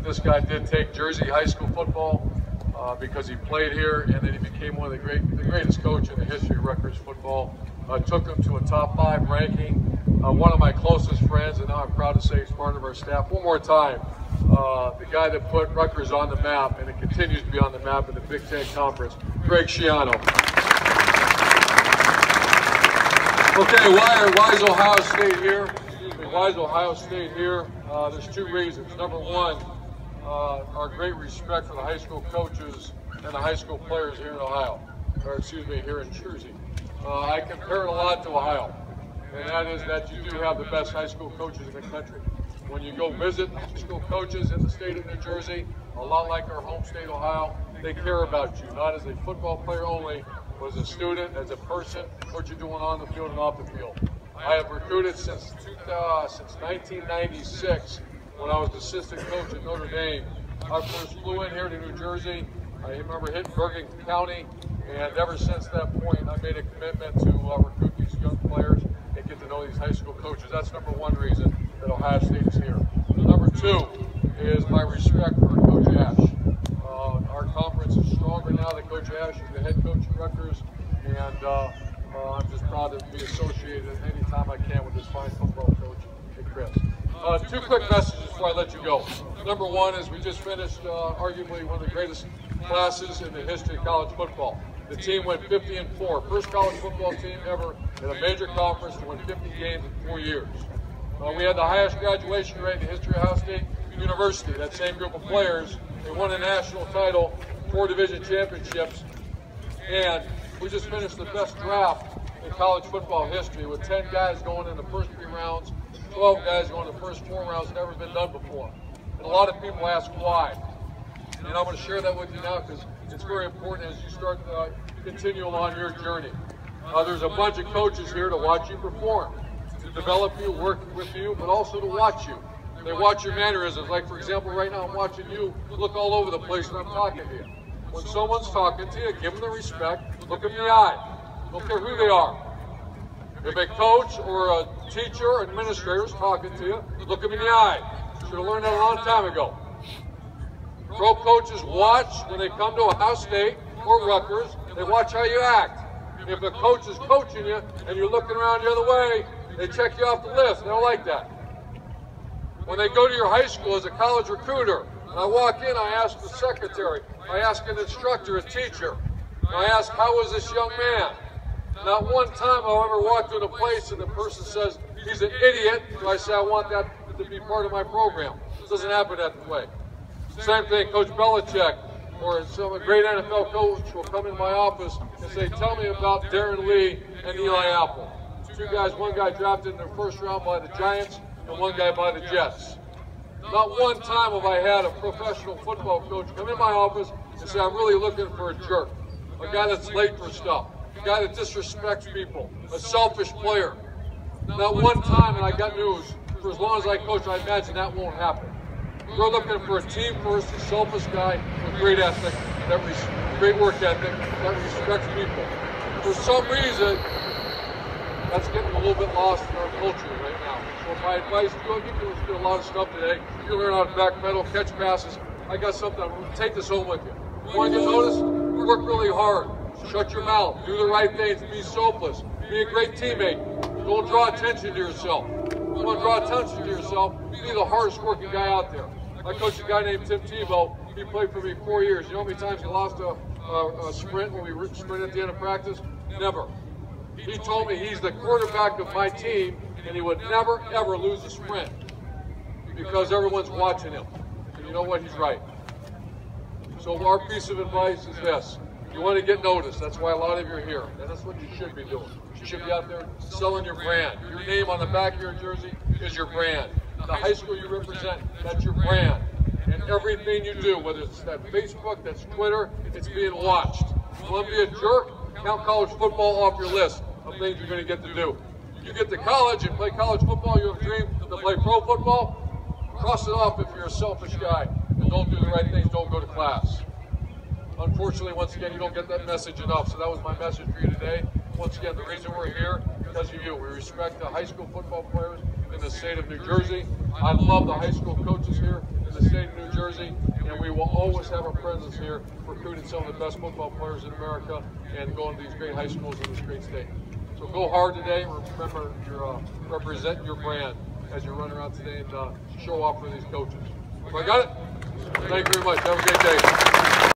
this guy did take Jersey high school football because he played here, and then he became one of the greatest coach in the history of Rutgers football. Took him to a top 5 ranking. One of my closest friends, and now I'm proud to say he's part of our staff. One more time, the guy that put Rutgers on the map, and it continues to be on the map in the Big Ten Conference, Greg Schiano. Okay, why is Ohio State here? Excuse me, why is Ohio State here? There's 2 reasons. Number one, our great respect for the high school coaches and the high school players here in Ohio, or excuse me, here in Jersey. I compare it a lot to Ohio, and that is that you do have the best high school coaches in the country. When you go visit high school coaches in the state of New Jersey, a lot like our home state, Ohio, they care about you, not as a football player only, but as a student, as a person, what you're doing on the field and off the field. I have recruited since 1996, when I was assistant coach at Notre Dame. I first flew in here to New Jersey. I remember hitting Bergen County, and ever since that point, I made a commitment to recruit these young players and get to know these high school coaches. That's number one reason that Ohio State is here. Number two is my respect for Coach Ash. Our conference is stronger now that Coach Ash is the head coach at Rutgers, and I'm just proud to be associated any time I can with this fine football coach, Chris. 2 quick messages before I let you go. Number one is we just finished arguably one of the greatest classes in the history of college football. The team went 50-4, first college football team ever in a major conference to win 50 games in 4 years. We had the highest graduation rate in the history of Ohio State University. That same group of players, they won a national title, 4 division championships, and we just finished the best draft in college football history with 10 guys going in the first 3 rounds, 12 guys going in the first 4 rounds. Never been done before. And a lot of people ask why. And I'm going to share that with you now because it's very important as you start to continue along your journey. There's a bunch of coaches here to watch you perform, to develop you, work with you, but also to watch you. They watch your mannerisms. Like, for example, right now I'm watching you look all over the place when I'm talking to you. When someone's talking to you, give them the respect, look them in the eye. Don't care who they are. If a coach or a teacher or administrator is talking to you, look them in the eye. Should have learned that a long time ago. Pro coaches watch when they come to Ohio State or Rutgers, they watch how you act. If a coach is coaching you and you're looking around the other way, they check you off the list. They don't like that. When they go to your high school as a college recruiter, and I walk in, I ask the secretary, I ask an instructor, a teacher, and I ask, how is this young man? Not one time I've ever walked into a place and the person says, he's an idiot, so I say, I want that to be part of my program. It doesn't happen that way. Same thing, Coach Belichick or some great NFL coach will come in my office and say, tell me about Darren Lee and Eli Apple. 2 guys, one guy drafted in the first round by the Giants and one guy by the Jets. Not one time have I had a professional football coach come in my office and say, I'm really looking for a jerk, a guy that's late for stuff, a guy that disrespects people, a selfish player. Not one time, and I got news, for as long as I coach, I imagine that won't happen. We're looking for a team first, a selfish guy with great ethic, great work ethic, that respects people. For some reason, that's getting a little bit lost in our culture right now. So my advice to you, you can do a lot of stuff today. You learn how to backpedal, catch passes. I got something, I'm going to take this home with you. You want to get noticed? Work really hard. Shut your mouth. Do the right things. Be selfless. Be a great teammate. Don't draw attention to yourself. If you want to draw attention to yourself, be the hardest working guy out there. I coached a guy named Tim Tebow. He played for me 4 years. You know how many times he lost a sprint when we sprint at the end of practice? Never. He told me he's the quarterback of my team and he would never, ever lose a sprint because everyone's watching him. And you know what? He's right. So our piece of advice is this. You want to get noticed. That's why a lot of you are here. And that's what you should be doing. You should be out there selling your brand. Your name on the back of your jersey is your brand. The high school you represent, that's your brand. And everything you do, whether it's that Facebook, that's Twitter, it's being watched. You want to be a jerk? Count college football off your list of things you're going to get to do. You get to college and play college football, you have a dream to play pro football, cross it off if you're a selfish guy and don't do the right things, don't go to class. Unfortunately, once again, you don't get that message enough, so that was my message for you today. Once again, the reason we're here, because of you. We respect the high school football players in the state of New Jersey. I love the high school coaches here in the state of New Jersey, and we will always have a presence here recruiting some of the best football players in America and going to these great high schools in this great state. So go hard today. Remember, represent your brand as you run around today and show off for these coaches. So I got it? Thank you very much. Have a great day.